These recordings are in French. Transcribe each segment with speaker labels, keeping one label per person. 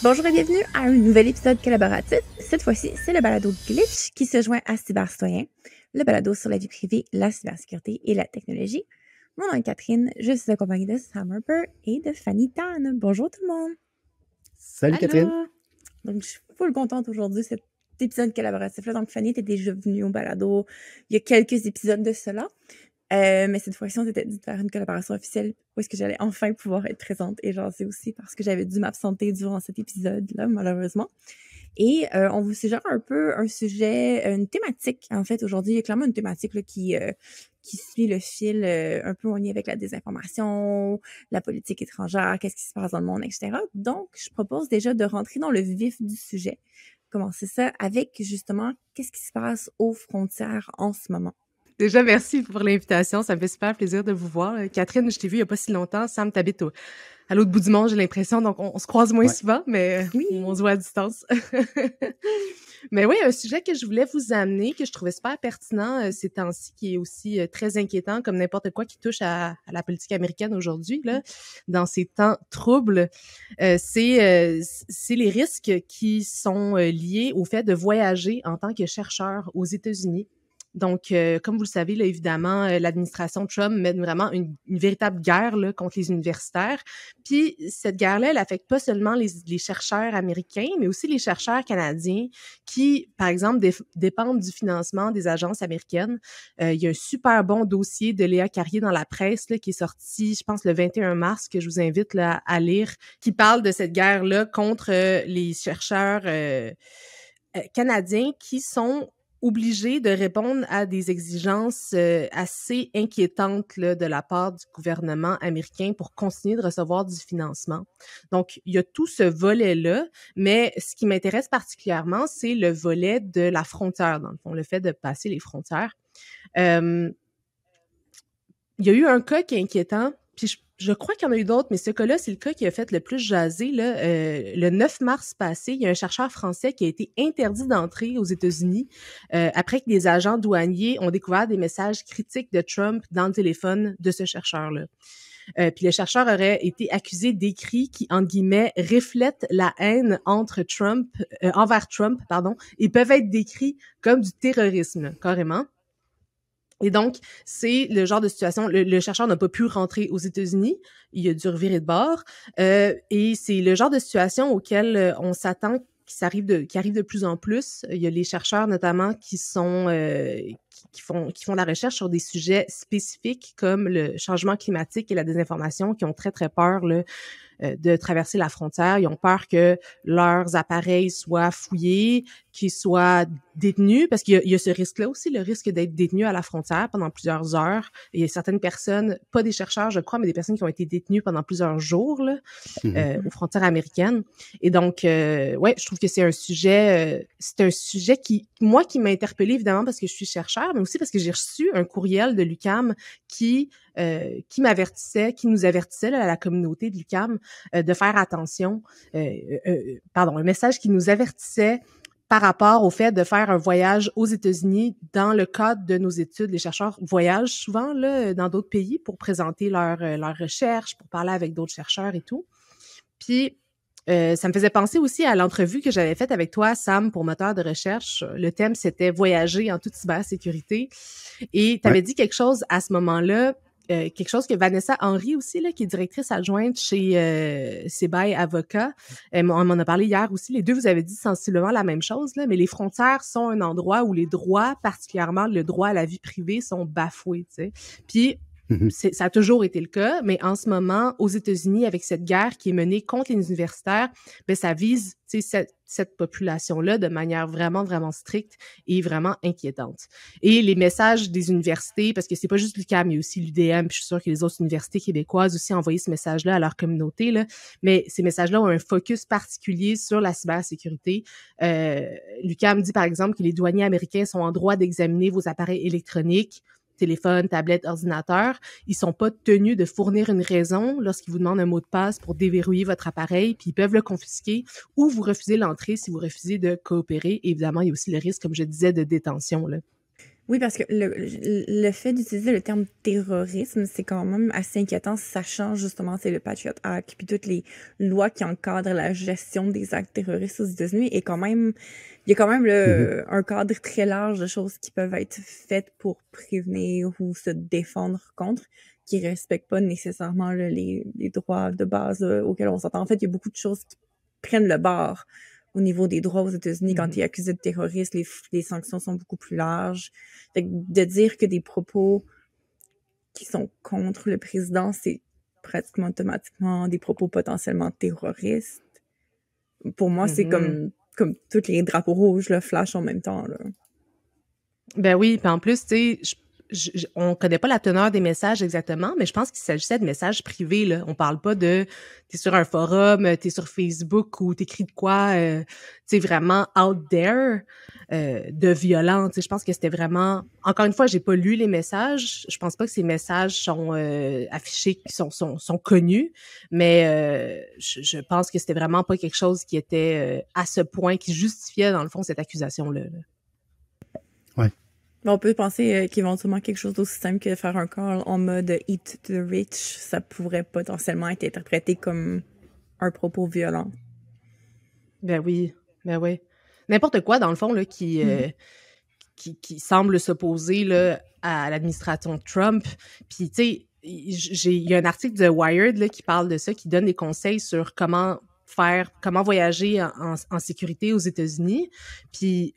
Speaker 1: Bonjour et bienvenue à un nouvel épisode collaboratif. Cette fois-ci, c'est le balado Glitch qui se joint à Cybercitoyen, le balado sur la vie privée, la cybersécurité et la technologie. Mon nom est Catherine, je suis accompagnée de Sam Harper et de Fanny Tan. Bonjour tout le monde!
Speaker 2: Salut Catherine!
Speaker 1: Donc, je suis full contente aujourd'hui de cet épisode collaboratif-là. Donc, Fanny était déjà venue au balado il y a quelques épisodes de cela. Mais cette fois-ci, on s'était dit de faire une collaboration officielle où est-ce que j'allais enfin pouvoir être présente et jaser aussi parce que j'avais dû m'absenter durant cet épisode-là, malheureusement. Et on vous suggère un peu un sujet, une thématique, en fait, aujourd'hui. Il y a clairement une thématique là, qui suit le fil un peu en lien avec la désinformation, la politique étrangère, qu'est-ce qui se passe dans le monde, etc. Donc, je propose déjà de rentrer dans le vif du sujet. Commencer ça avec, justement, qu'est-ce qui se passe aux frontières en ce moment.
Speaker 3: Déjà, merci pour l'invitation. Ça me fait super plaisir de vous voir. Catherine, je t'ai vue il n'y a pas si longtemps. Sam, t'habites à l'autre bout du monde, j'ai l'impression. Donc, on se croise moins souvent, mais oui, on se voit à distance. Mais oui, un sujet que je voulais vous amener, que je trouvais super pertinent ces temps-ci, qui est aussi très inquiétant, comme n'importe quoi qui touche à la politique américaine aujourd'hui, là, dans ces temps troubles, c'est les risques qui sont liés au fait de voyager en tant que chercheur aux États-Unis. Donc, comme vous le savez, là, évidemment, l'administration Trump mène vraiment une véritable guerre là, contre les universitaires. Puis, cette guerre-là, elle affecte pas seulement les chercheurs américains, mais aussi les chercheurs canadiens qui, par exemple, dépendent du financement des agences américaines. Il y a un super bon dossier de Léa Carrier dans la presse là, qui est sorti, je pense, le 21 mars, que je vous invite là, à lire, qui parle de cette guerre-là contre les chercheurs canadiens qui sont obligés de répondre à des exigences assez inquiétantes là, de la part du gouvernement américain pour continuer de recevoir du financement. Donc, il y a tout ce volet-là, mais ce qui m'intéresse particulièrement, c'est le volet de la frontière, dans le fond, le fait de passer les frontières. Il y a eu un cas qui est inquiétant, puis je crois qu'il y en a eu d'autres, mais ce cas-là, c'est le cas qui a fait le plus jaser. Là. Le 9 mars passé, il y a un chercheur français qui a été interdit d'entrer aux États-Unis après que des agents douaniers ont découvert des messages critiques de Trump dans le téléphone de ce chercheur-là. Puis le chercheur aurait été accusé d'écrits qui, entre guillemets, reflètent la haine envers Trump, et peuvent être décrits comme du terrorisme, là, carrément. Et donc, c'est le genre de situation, le chercheur n'a pas pu rentrer aux États-Unis, il a dû revirer de bord, et c'est le genre de situation auquel on s'attend qui arrive de plus en plus. Il y a les chercheurs notamment qui sont qui font la recherche sur des sujets spécifiques comme le changement climatique et la désinformation, qui ont très très peur là, de traverser la frontière. Ils ont peur que leurs appareils soient fouillés, qu'ils soient détenus, parce qu'il y a ce risque-là aussi, le risque d'être détenu à la frontière pendant plusieurs heures. Et il y a certaines personnes, pas des chercheurs, je crois, mais des personnes qui ont été détenues pendant plusieurs jours là, aux frontières américaines. Et donc, ouais, je trouve que c'est un sujet qui m'a interpellée, évidemment, parce que je suis chercheur, mais aussi parce que j'ai reçu un courriel de l'UQAM qui nous avertissait là, à la communauté de l'UQAM de faire attention, un message qui nous avertissait par rapport au fait de faire un voyage aux États-Unis dans le cadre de nos études. Les chercheurs voyagent souvent là, dans d'autres pays pour présenter leurs recherches, pour parler avec d'autres chercheurs et tout. Puis, ça me faisait penser aussi à l'entrevue que j'avais faite avec toi, Sam, pour moteur de recherche. Le thème, c'était « Voyager en toute cybersécurité ». Et tu avais dit quelque chose à ce moment-là, quelque chose que Vanessa Henry aussi, là, qui est directrice adjointe chez Sebae Avocat, on m'en a parlé hier aussi. Les deux, vous avez dit sensiblement la même chose, là, mais les frontières sont un endroit où les droits, particulièrement le droit à la vie privée, sont bafoués, tu sais. Puis, ça a toujours été le cas, mais en ce moment, aux États-Unis, avec cette guerre qui est menée contre les universitaires, ben ça vise cette population-là de manière vraiment, vraiment stricte et vraiment inquiétante. Et les messages des universités, parce que c'est pas juste l'UQAM, il y a aussi l'UDM, puis je suis sûre que les autres universités québécoises aussi ont envoyé ce message-là à leur communauté, là, mais ces messages-là ont un focus particulier sur la cybersécurité. L'UQAM dit, par exemple, que les douaniers américains sont en droit d'examiner vos appareils électroniques, téléphone, tablette, ordinateur, ils sont pas tenus de fournir une raison lorsqu'ils vous demandent un mot de passe pour déverrouiller votre appareil, puis ils peuvent le confisquer ou vous refuser l'entrée si vous refusez de coopérer. Et évidemment, il y a aussi le risque, comme je disais, de détention, là.
Speaker 1: Oui, parce que le fait d'utiliser le terme terrorisme, c'est quand même assez inquiétant, sachant justement, c'est le Patriot Act, puis toutes les lois qui encadrent la gestion des actes terroristes aux États-Unis, et quand même, il y a quand même
Speaker 2: Mhm.
Speaker 1: un cadre très large de choses qui peuvent être faites pour prévenir ou se défendre contre, qui respectent pas nécessairement là, les droits de base auxquels on s'attend. En fait, il y a beaucoup de choses qui prennent le bord au niveau des droits aux États-Unis. Quand tu es accusé de terroriste, les sanctions sont beaucoup plus larges. Fait que de dire que des propos qui sont contre le président, c'est pratiquement automatiquement des propos potentiellement terroristes. Pour moi, c'est
Speaker 3: Mhm.
Speaker 1: comme tous les drapeaux rouges, là, flash en même temps, là.
Speaker 3: Ben oui, puis en plus, tu sais, on connaît pas la teneur des messages exactement, mais je pense qu'il s'agissait de messages privés, là. On parle pas de t'es sur un forum, t'es sur Facebook ou t'écris de quoi, tu sais, vraiment out there, de violent. Tu sais, je pense que c'était vraiment... Encore une fois, j'ai pas lu les messages. Je pense pas que ces messages sont affichés, sont connus, mais je pense que c'était vraiment pas quelque chose qui était à ce point, qui justifiait, dans le fond, cette accusation-là, là.
Speaker 2: Ouais.
Speaker 1: On peut penser qu'éventuellement quelque chose d'aussi simple que faire un call en mode eat the rich, ça pourrait potentiellement être interprété comme un propos violent.
Speaker 3: Ben oui, ben oui. N'importe quoi, dans le fond, là, qui semble s'opposer là, à l'administration Trump. Puis, tu sais, il y a un article de Wired là, qui parle de ça, qui donne des conseils sur comment voyager en sécurité aux États-Unis. Puis,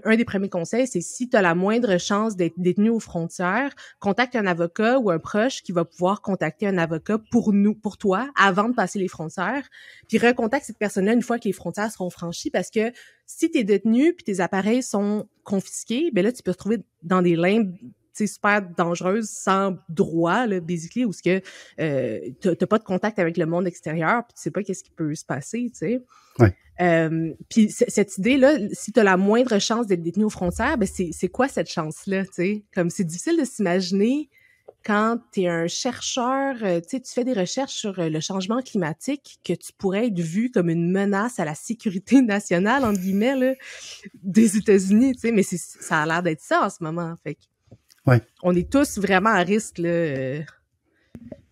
Speaker 3: un des premiers conseils, c'est si tu as la moindre chance d'être détenu aux frontières, contacte un avocat ou un proche qui va pouvoir contacter un avocat pour toi, avant de passer les frontières. Puis, recontacte cette personne-là une fois que les frontières seront franchies, parce que si t'es détenu puis tes appareils sont confisqués, ben là, tu peux te retrouver dans des limbes super dangereuses, sans droit, là, basically, où ce que t'as pas de contact avec le monde extérieur, puis tu sais pas qu'est-ce qui peut se passer, tu sais.
Speaker 2: Ouais.
Speaker 3: Puis cette idée-là, si t'as la moindre chance d'être détenu aux frontières, ben c'est quoi cette chance-là, tu sais? Comme c'est difficile de s'imaginer quand tu es un chercheur, tu sais, tu fais des recherches sur le changement climatique, que tu pourrais être vu comme une menace à la sécurité nationale, entre guillemets, là, des États-Unis, tu sais, mais ça a l'air d'être ça en ce moment. Fait que
Speaker 2: Ouais.
Speaker 3: on est tous vraiment à risque là,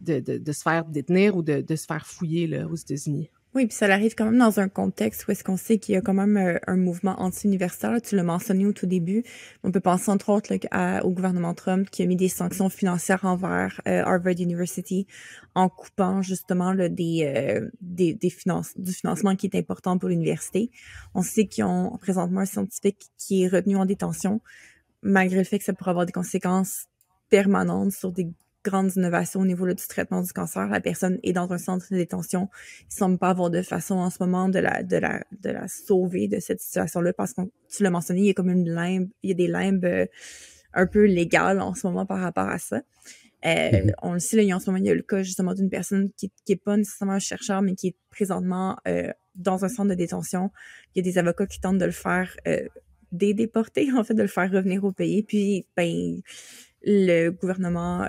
Speaker 3: de se faire détenir ou de se faire fouiller là, aux États-Unis.
Speaker 1: Oui, puis ça arrive quand même dans un contexte où est-ce qu'on sait qu'il y a quand même un mouvement anti-universitaire. Là, tu l'as mentionné au tout début. On peut penser entre autres là, au gouvernement Trump qui a mis des sanctions financières envers Harvard University en coupant justement là, du financement qui est important pour l'université. On sait qu'ils ont présentement un scientifique qui est retenu en détention, malgré le fait que ça pourrait avoir des conséquences permanentes sur des grandes innovations au niveau là, du traitement du cancer. La personne est dans un centre de détention. Il semble pas avoir de façon en ce moment de la sauver de cette situation-là parce que tu l'as mentionné, il y a comme une limbe, il y a des limbes un peu légales en ce moment par rapport à ça.
Speaker 2: Mhm.
Speaker 1: On le sait, là, en ce moment, il y a le cas justement d'une personne qui est pas nécessairement un chercheur, mais qui est présentement dans un centre de détention. Il y a des avocats qui tentent de le faire déporter, en fait, de le faire revenir au pays. Puis, ben, le gouvernement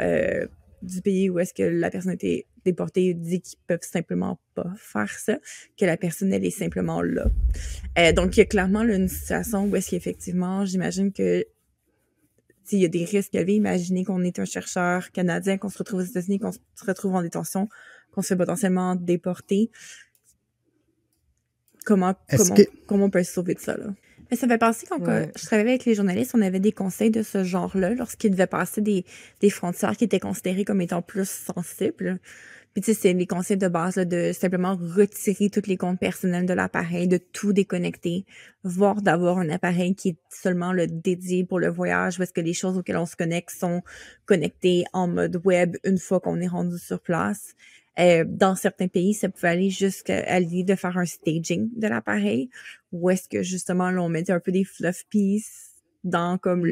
Speaker 1: du pays où est-ce que la personne a été déportée dit qu'ils peuvent simplement pas faire ça, que la personne, elle est simplement là. Donc, il y a clairement là, une situation où est-ce qu'effectivement, j'imagine que il y a des risques élevés. Imaginez qu'on est un chercheur canadien, qu'on se retrouve aux États-Unis, qu'on se retrouve en détention, qu'on se fait potentiellement déporter. Comment
Speaker 2: Est-ce que...
Speaker 1: on peut se sauver de ça, là? Mais ça fait penser quand
Speaker 3: Ouais.
Speaker 1: je travaillais avec les journalistes, on avait des conseils de ce genre-là lorsqu'ils devaient passer des frontières qui étaient considérées comme étant plus sensibles. Puis tu sais, c'est les conseils de base là, de simplement retirer tous les comptes personnels de l'appareil, de tout déconnecter, voire d'avoir un appareil qui est seulement le dédié pour le voyage, parce que les choses auxquelles on se connecte sont connectées en mode web une fois qu'on est rendu sur place. Dans certains pays, ça pouvait aller jusqu'à l'idée de faire un staging de l'appareil, où est-ce que justement là, on mettait un peu des fluff pieces dans comme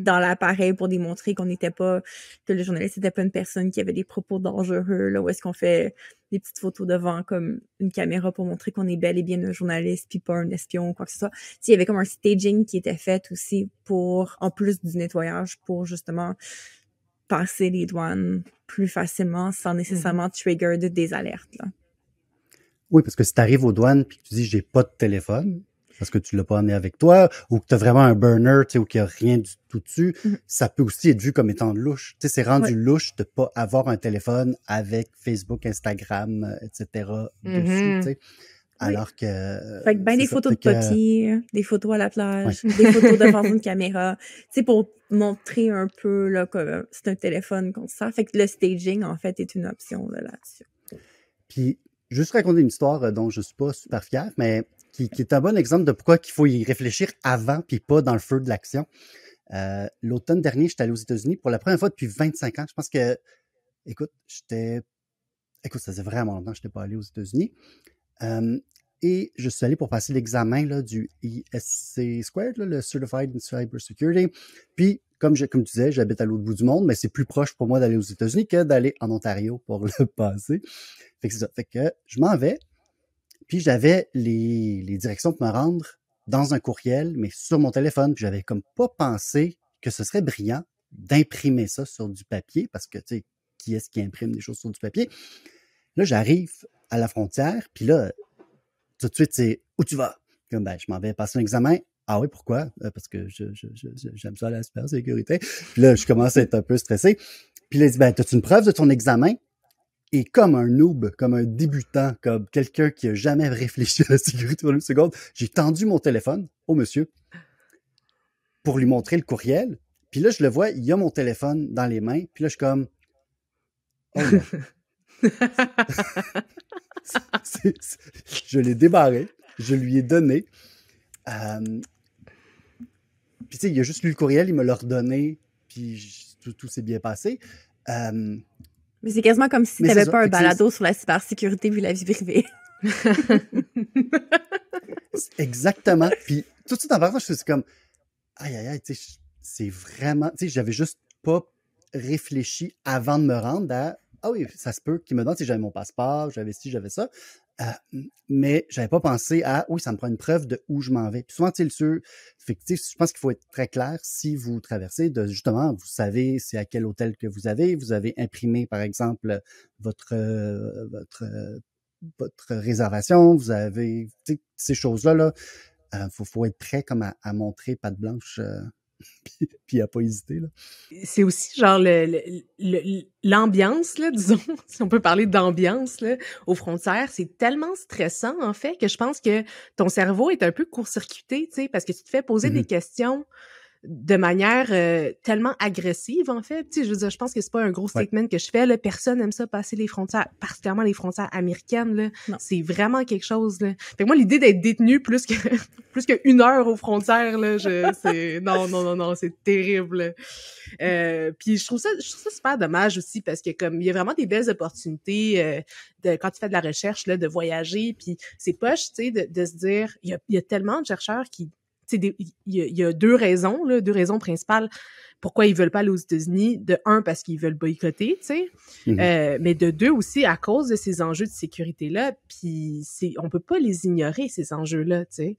Speaker 1: dans l'appareil pour démontrer qu'on n'était pas, que le journaliste n'était pas une personne qui avait des propos dangereux, là, où est-ce qu'on fait des petites photos devant comme une caméra pour montrer qu'on est bel et bien un journaliste puis pas un espion ou quoi que ce soit. Il y avait comme un staging qui était fait aussi pour, en plus du nettoyage, pour justement passer les douanes plus facilement sans nécessairement trigger des alertes, là.
Speaker 2: Oui, parce que si tu arrives aux douanes et que tu dis « j'ai pas de téléphone », parce que tu l'as pas amené avec toi, ou que tu as vraiment un burner, tu sais, ou qu'il y a rien du tout dessus, ça peut aussi être vu comme étant louche. Tu sais, c'est rendu louche de pas avoir un téléphone avec Facebook, Instagram, etc. dessus, tu sais. Alors que...
Speaker 1: Fait que des photos de papier, des photos à la plage, des photos devant une caméra, tu sais, pour montrer un peu, là, que c'est un téléphone qu'on sert. Fait que le staging, en fait, est une option, là-dessus.
Speaker 2: Puis, juste raconter une histoire dont je suis pas super fier, mais qui est un bon exemple de pourquoi il faut y réfléchir avant, puis pas dans le feu de l'action. L'automne dernier, j'étais allé aux États-Unis pour la première fois depuis 25 ans. Je pense que, écoute, ça faisait vraiment longtemps que je n'étais pas allé aux États-Unis. Et je suis allé pour passer l'examen là, du ESC Squared, là, le Certified in Cybersecurity. Puis, comme tu disais, j'habite à l'autre bout du monde, mais c'est plus proche pour moi d'aller aux États-Unis que d'aller en Ontario pour le passer. Fait que c'est ça. Fait que je m'en vais, puis j'avais les directions pour me rendre dans un courriel, mais sur mon téléphone. Puis j'avais comme pas pensé que ce serait brillant d'imprimer ça sur du papier, parce que, tu sais, qui est-ce qui imprime des choses sur du papier? Là, j'arrive à la frontière, puis là, tout de suite, c'est « Où tu vas? » Comme, je m'en vais passer un examen. Ah oui, pourquoi? Parce que j'aime ça la cybersécurité. Puis là, je commence à être un peu stressé. Puis là, il dit, t'as-tu une preuve de ton examen? Et comme un noob, comme un débutant, comme quelqu'un qui a jamais réfléchi à la sécurité pendant une seconde, j'ai tendu mon téléphone au monsieur pour lui montrer le courriel. Puis là, je le vois, il a mon téléphone dans les mains. Puis là, je suis comme, oh non. Je l'ai débarré, je lui ai donné. Puis tu sais, il a juste lu le courriel, il me l'a redonné, puis tout s'est bien passé.
Speaker 1: Mais c'est quasiment comme si tu n'avais pas un balado sur la cybersécurité vu la vie privée.
Speaker 2: Exactement. Puis tout de suite en partant, je suis comme, aïe, tu sais, c'est vraiment, tu sais, j'avais juste pas réfléchi avant de me rendre à, ah oui, ça se peut qu'il me donne si j'avais mon passeport, j'avais ci, j'avais ça. Mais j'avais pas pensé à, oui, ça me prend une preuve de où je m'en vais. Puis souvent, tu sais, je pense qu'il faut être très clair si vous traversez, de justement, vous savez c'est à quel hôtel que vous avez imprimé, par exemple, votre réservation, vous avez, tu sais, ces choses-là, là, faut être prêt comme à montrer patte blanche, puis à pas hésiter, là.
Speaker 3: C'est aussi genre l'ambiance, là, disons, si on peut parler d'ambiance, là, aux frontières, c'est tellement stressant, en fait, que je pense que ton cerveau est un peu court-circuité, tu sais, parce que tu te fais poser des questions de manière tellement agressive, en fait. Tu sais, je veux dire, je pense que c'est pas un gros statement que je fais, là. Personne aime ça passer les frontières, particulièrement les frontières américaines, là. Non. C'est vraiment quelque chose, là. Fait que moi, l'idée d'être détenu plus que 1 heure aux frontières, là, non, c'est terrible. Puis je trouve ça super dommage aussi, parce que comme il y a vraiment des belles opportunités quand tu fais de la recherche, là, de voyager, puis c'est poche, tu sais, de se dire, il y a tellement de chercheurs qui, il y a deux raisons principales pourquoi ils veulent pas aller aux États-Unis. De un, parce qu'ils veulent boycotter, tu sais, mais de deux aussi à cause de ces enjeux de sécurité-là, puis on peut pas les ignorer, ces enjeux-là, tu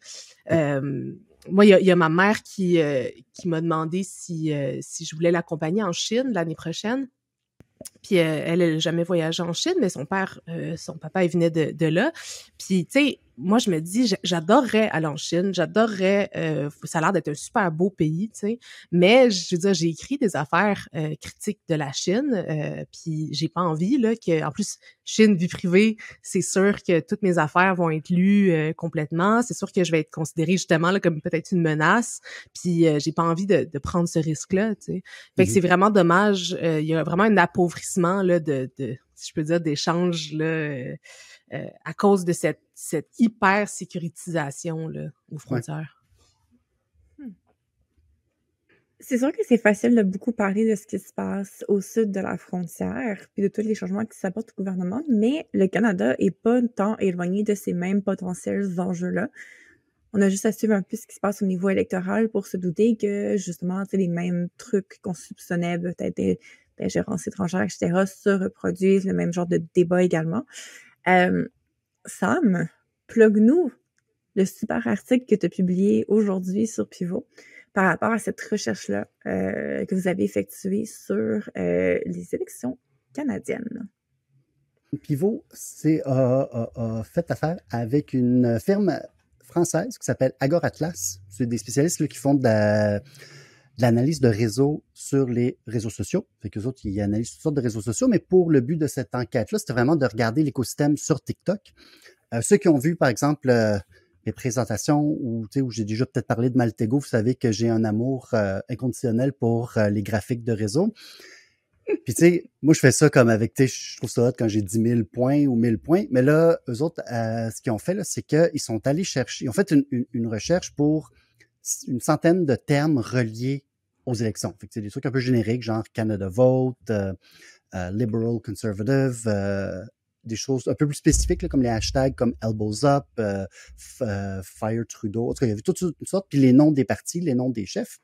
Speaker 3: sais. Moi, il y a ma mère qui m'a demandé si je voulais l'accompagner en Chine l'année prochaine. Puis elle n'a jamais voyagé en Chine, mais son papa, il venait de là. Puis, tu sais, moi, je me dis, j'adorerais aller en Chine, ça a l'air d'être un super beau pays, tu sais, mais je veux dire, j'ai écrit des affaires critiques de la Chine, puis j'ai pas envie, là, en plus, Chine, vie privée, c'est sûr que toutes mes affaires vont être lues complètement, c'est sûr que je vais être considérée, justement, là, comme peut-être une menace, puis j'ai pas envie de prendre ce risque-là, tu sais. Fait que c'est vraiment dommage, il y a vraiment un appauvrissement, là, si je peux dire, d'échanges, là, à cause de cette hyper-sécurisation, là, aux frontières.
Speaker 1: C'est sûr que c'est facile de beaucoup parler de ce qui se passe au sud de la frontière, puis de tous les changements qui s'apportent au gouvernement, mais le Canada est pas tant éloigné de ces mêmes potentiels enjeux-là. On a juste à suivre un peu ce qui se passe au niveau électoral pour se douter que, justement, les mêmes trucs qu'on soupçonnait peut-être d'ingérence étrangère, etc., se reproduisent, le même genre de débat également. Sam, plug-nous le super article que tu as publié aujourd'hui sur Pivot par rapport à cette recherche-là que vous avez effectuée sur les élections canadiennes.
Speaker 2: Pivot a fait affaire avec une firme française qui s'appelle Agora Atlas. C'est des spécialistes là, qui font de l'analyse de réseaux sur les réseaux sociaux. Fait qu'eux autres, ils analysent toutes sortes de réseaux sociaux, mais pour le but de cette enquête-là, c'était vraiment de regarder l'écosystème sur TikTok. Ceux qui ont vu, par exemple, mes présentations où j'ai déjà peut-être parlé de Maltego, vous savez que j'ai un amour inconditionnel pour les graphiques de réseau. Puis, tu sais, moi, je fais ça comme avec, je trouve ça hot quand j'ai 10 000 points ou 1000 points. Mais là, eux autres, ce qu'ils ont fait, là, c'est qu'ils sont allés chercher, ils ont fait une recherche pour une centaine de termes reliés aux élections. Fait que c'est des trucs un peu génériques, genre Canada Vote, Liberal Conservative, des choses un peu plus spécifiques, là, comme les hashtags comme Elbows Up, Fire Trudeau. En tout cas, il y avait toutes sortes, puis les noms des partis, les noms des chefs.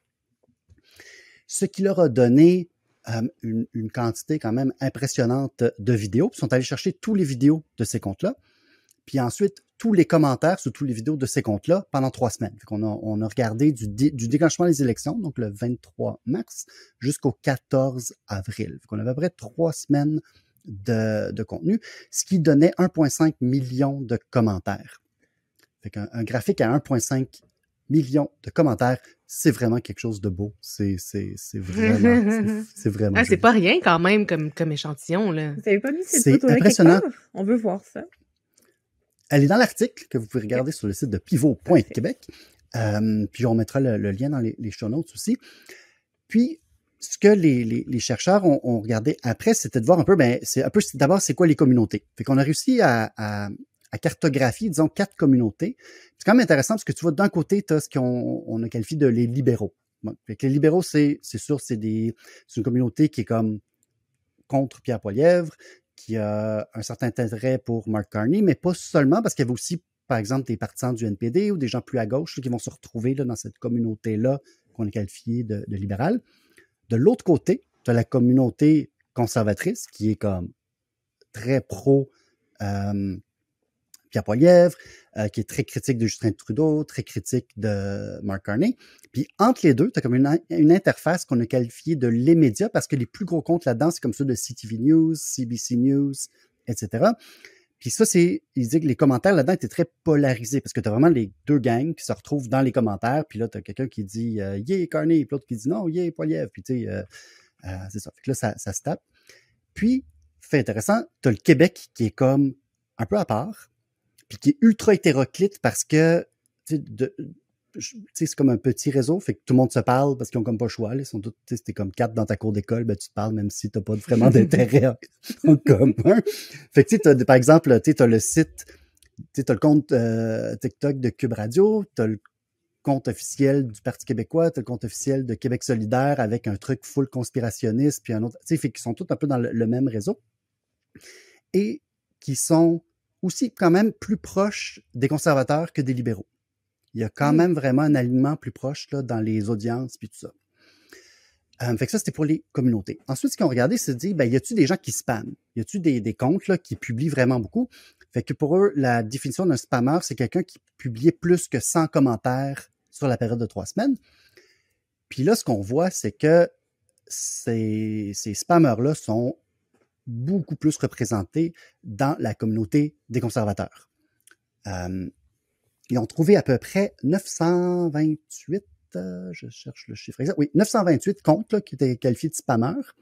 Speaker 2: Ce qui leur a donné une quantité quand même impressionnante de vidéos. Ils sont allés chercher tous les vidéos de ces comptes-là. Puis ensuite, tous les commentaires sur tous les vidéos de ces comptes-là pendant 3 semaines. On a regardé du déclenchement des élections, donc le 23 mars, jusqu'au 14 avril. On a à peu près 3 semaines de contenu, ce qui donnait 1,5 million de commentaires. Fait qu'un graphique à 1,5 million de commentaires, c'est vraiment quelque chose de beau. C'est vraiment, c'est vraiment.
Speaker 3: C'est pas rien quand même comme échantillon, là.
Speaker 1: Vous savez pas mis cette
Speaker 2: C'est
Speaker 1: photo-là quelque
Speaker 2: impressionnant.
Speaker 1: part? On veut voir ça.
Speaker 2: Elle est dans l'article que vous pouvez regarder sur le site de pivot.québec. Puis on mettra le lien dans les show notes aussi. Puis, ce que les chercheurs ont regardé après, c'était de voir un peu, d'abord, c'est quoi les communautés. Fait qu'on a réussi à cartographier, disons, 4 communautés. C'est quand même intéressant parce que tu vois, d'un côté, tu as ce qu'on a qualifié de les libéraux. Bon, fait que les libéraux, c'est sûr, c'est une communauté qui est comme contre Pierre Poilievre, qui a un certain intérêt pour Mark Carney, mais pas seulement, parce qu'il y avait aussi, par exemple, des partisans du NPD ou des gens plus à gauche là, qui vont se retrouver là, dans cette communauté-là qu'on a qualifiée de libérale. De l'autre côté, tu as la communauté conservatrice qui est comme très pro Pierre Poilievre, qui est très critique de Justin Trudeau, très critique de Mark Carney. Puis entre les deux, tu as comme une interface qu'on a qualifiée de les médias parce que les plus gros comptes là-dedans, c'est comme ceux de CTV News, CBC News, etc. Puis ça, il dit que les commentaires là-dedans étaient très polarisés parce que tu as vraiment les deux gangs qui se retrouvent dans les commentaires. Puis là, tu as quelqu'un qui dit « Yeah, Carney », puis l'autre qui dit « Non, yeah, Poilievre ». Puis tu sais, c'est ça. Fait que là, ça se tape. Puis, fait intéressant, tu as le Québec qui est comme un peu à part, puis qui est ultra hétéroclite parce que, tu sais, c'est comme un petit réseau, fait que tout le monde se parle parce qu'ils ont comme pas le choix. Là, ils sont tous, tu sais, si t'es comme 4 dans ta cour d'école, ben tu te parles même si t'as pas vraiment d'intérêt en commun. Fait que, tu sais, par exemple, tu sais, t'as le site, tu sais, t'as le compte TikTok de Cube Radio, t'as le compte officiel du Parti québécois, t'as le compte officiel de Québec solidaire avec un truc full conspirationniste, puis un autre, tu sais, fait qu'ils sont tous un peu dans le même réseau. Et qui sont aussi quand même plus proches des conservateurs que des libéraux. Il y a quand même vraiment un alignement plus proche là, dans les audiences puis tout ça. Fait que ça, c'était pour les communautés. Ensuite, ce qu'ils ont regardé, c'est de dire, y a-tu des gens qui spamment? Y a-tu des comptes là, qui publient vraiment beaucoup? Fait que pour eux, la définition d'un spammeur, c'est quelqu'un qui publiait plus que 100 commentaires sur la période de 3 semaines. Puis là, ce qu'on voit, c'est que ces spammeurs-là sont beaucoup plus représentés dans la communauté des conservateurs. Ils ont trouvé à peu près 928, je cherche le chiffre exact, oui, 928 comptes là, qui étaient qualifiés de spammeurs,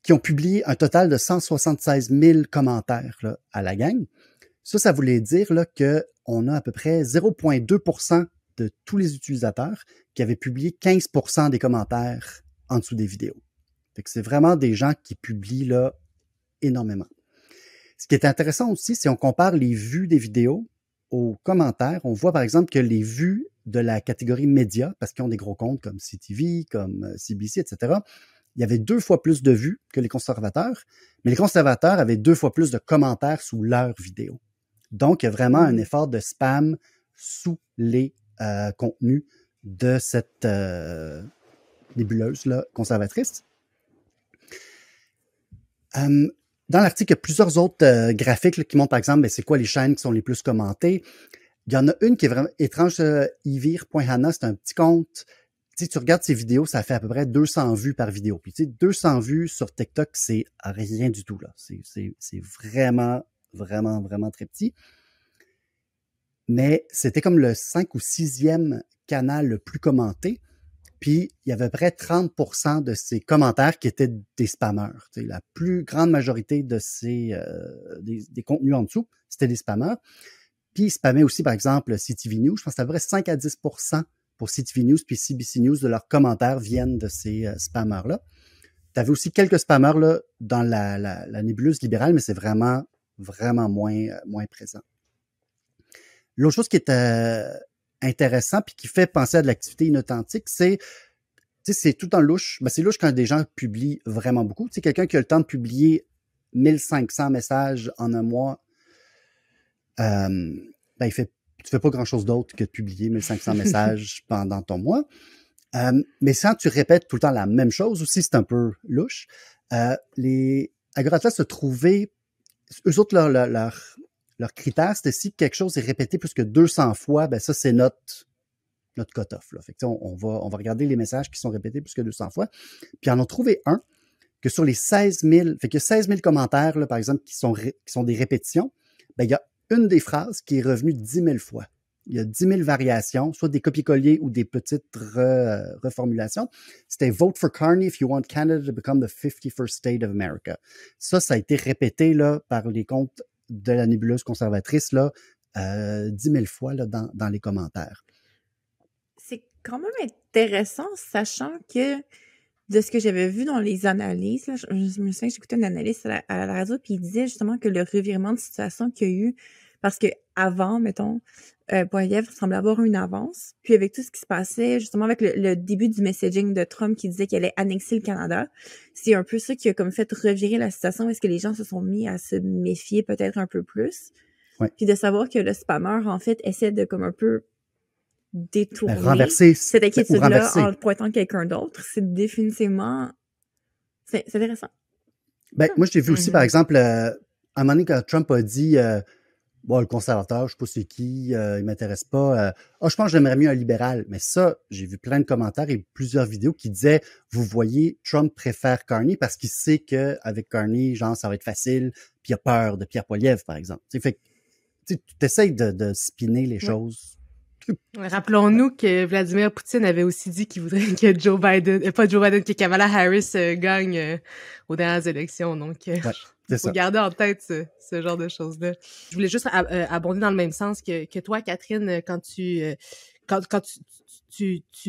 Speaker 2: qui ont publié un total de 176 000 commentaires là, à la gang. Ça voulait dire là, qu'on a à peu près 0,2% de tous les utilisateurs qui avaient publié 15% des commentaires en dessous des vidéos. Fait que c'est vraiment des gens qui publient là, énormément. Ce qui est intéressant aussi, si on compare les vues des vidéos aux commentaires, on voit par exemple que les vues de la catégorie médias, parce qu'ils ont des gros comptes comme CTV, comme CBC, etc., il y avait 2 fois plus de vues que les conservateurs, mais les conservateurs avaient 2 fois plus de commentaires sous leurs vidéos. Donc, il y a vraiment un effort de spam sous les contenus de cette nébuleuse là, conservatrice. Dans l'article, il y a plusieurs autres graphiques là, qui montrent, par exemple, c'est quoi les chaînes qui sont les plus commentées. Il y en a une qui est vraiment étrange, ivir.hana, c'est un petit compte. Tu sais, tu regardes ces vidéos, ça fait à peu près 200 vues par vidéo. Puis tu sais, 200 vues sur TikTok, c'est rien du tout, là. C'est vraiment, vraiment, vraiment très petit. mais c'était comme le 5 ou 6e canal le plus commenté. Puis, il y avait à peu près 30% de ces commentaires qui étaient des spammers. Tu sais, la plus grande majorité de des contenus en dessous, c'était des spammers. Puis, ils spammaient aussi, par exemple, CTV News. Je pense que c'était à peu près 5 à 10% pour CTV News puis CBC News de leurs commentaires viennent de ces spammers-là. Tu avais aussi quelques spammers là, dans la nébuleuse libérale, mais c'est vraiment, vraiment moins présent. L'autre chose qui est intéressant puis qui fait penser à de l'activité inauthentique, c'est tout en louche. Ben, c'est louche quand des gens publient vraiment beaucoup. Tu sais, quelqu'un qui a le temps de publier 1500 messages en un mois, ben, tu fais pas grand-chose d'autre que de publier 1500 messages pendant ton mois. Mais quand tu répètes tout le temps la même chose aussi, c'est un peu louche. Les Agoraplas se trouvaient, eux autres, leur critère, c'était si quelque chose est répété plus que 200 fois, ben ça, c'est notre cut-off. Là. Fait que, on va regarder les messages qui sont répétés plus que 200 fois. Puis, en ont trouvé un que sur les 16 000, fait que 16 000 commentaires, là, par exemple, qui sont des répétitions, ben il y a une des phrases qui est revenue 10 000 fois. Il y a 10 000 variations, soit des copier-coller ou des petites reformulations. C'était « Vote for Carney if you want Canada to become the 51st state of America ». Ça a été répété là, par les comptes de la nébuleuse conservatrice là, 10 000 fois là, dans les commentaires.
Speaker 1: C'est quand même intéressant, sachant que de ce que j'avais vu dans les analyses, là, je me souviens que j'écoutais une analyse à la radio, puis il disait justement que le revirement de situation qu'il y a eu, parce que avant, mettons, Poilievre semblait avoir une avance, puis avec tout ce qui se passait, justement avec le début du messaging de Trump qui disait qu'il allait annexer le Canada, c'est un peu ça qui a comme fait revirer la situation, est-ce que les gens se sont mis à se méfier peut-être un peu plus,
Speaker 2: ouais.
Speaker 1: Puis de savoir que le spammer, en fait, essaie de comme un peu détourner
Speaker 2: renverser
Speaker 1: cette inquiétude-là en pointant quelqu'un d'autre, c'est définitivement... C'est intéressant.
Speaker 2: Ben, moi, j'ai vu aussi, par exemple, à un moment donné, quand Trump a dit bon, le conservateur, je sais pas c'est qui, il m'intéresse pas. Je pense que j'aimerais mieux un libéral. Mais ça, j'ai vu plein de commentaires et plusieurs vidéos qui disaient, vous voyez, Trump préfère Carney parce qu'il sait qu'avec Carney, genre, ça va être facile, puis il a peur de Pierre Poilievre, par exemple. T'sais, fait que tu essayes de spinner les choses.
Speaker 3: Rappelons-nous que Vladimir Poutine avait aussi dit qu'il voudrait que Joe Biden, que Kamala Harris gagne aux dernières élections. Donc, il faut garder en tête ce genre de choses-là. Je voulais juste abonder dans le même sens que toi, Catherine, quand tu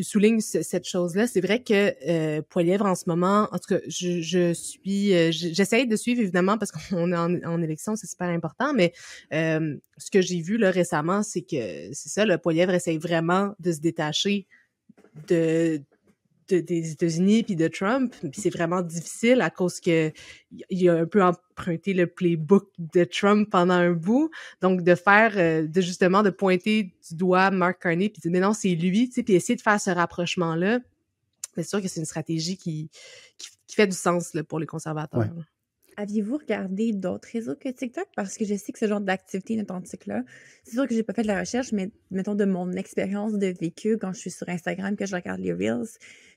Speaker 3: soulignes cette chose-là. C'est vrai que Poilievre, en ce moment, en tout cas, j'essaie de suivre, évidemment, parce qu'on est en élection, c'est super important, mais ce que j'ai vu là récemment, c'est que c'est ça, le Poilievre essaye vraiment de se détacher des États-Unis puis de Trump, puis c'est vraiment difficile à cause que il a un peu emprunté le playbook de Trump pendant un bout, donc de faire justement de pointer du doigt Mark Carney puis de dire mais non, c'est lui, tu sais, puis essayer de faire ce rapprochement là. C'est sûr que c'est une stratégie qui fait du sens là, pour les conservateurs.
Speaker 2: Ouais.
Speaker 1: Aviez-vous regardé d'autres réseaux que TikTok? Parce que je sais que ce genre d'activité inauthentique-là, c'est sûr que j'ai pas fait de la recherche, mais mettons de mon expérience de vécu quand je suis sur Instagram, que je regarde les Reels,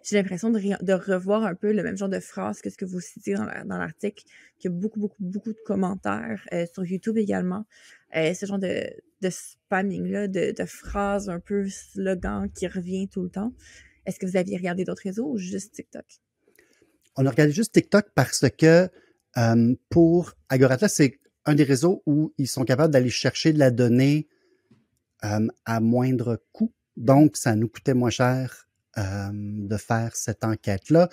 Speaker 1: j'ai l'impression de revoir un peu le même genre de phrases que ce que vous citez dans l'article, qu'il y a beaucoup de commentaires sur YouTube également. Ce genre de spamming-là, de phrases un peu slogan qui revient tout le temps. Est-ce que vous aviez regardé d'autres réseaux ou juste TikTok?
Speaker 2: On a regardé juste TikTok parce que pour Agoraplas, c'est un des réseaux où ils sont capables d'aller chercher de la donnée à moindre coût. Donc, ça nous coûtait moins cher de faire cette enquête-là.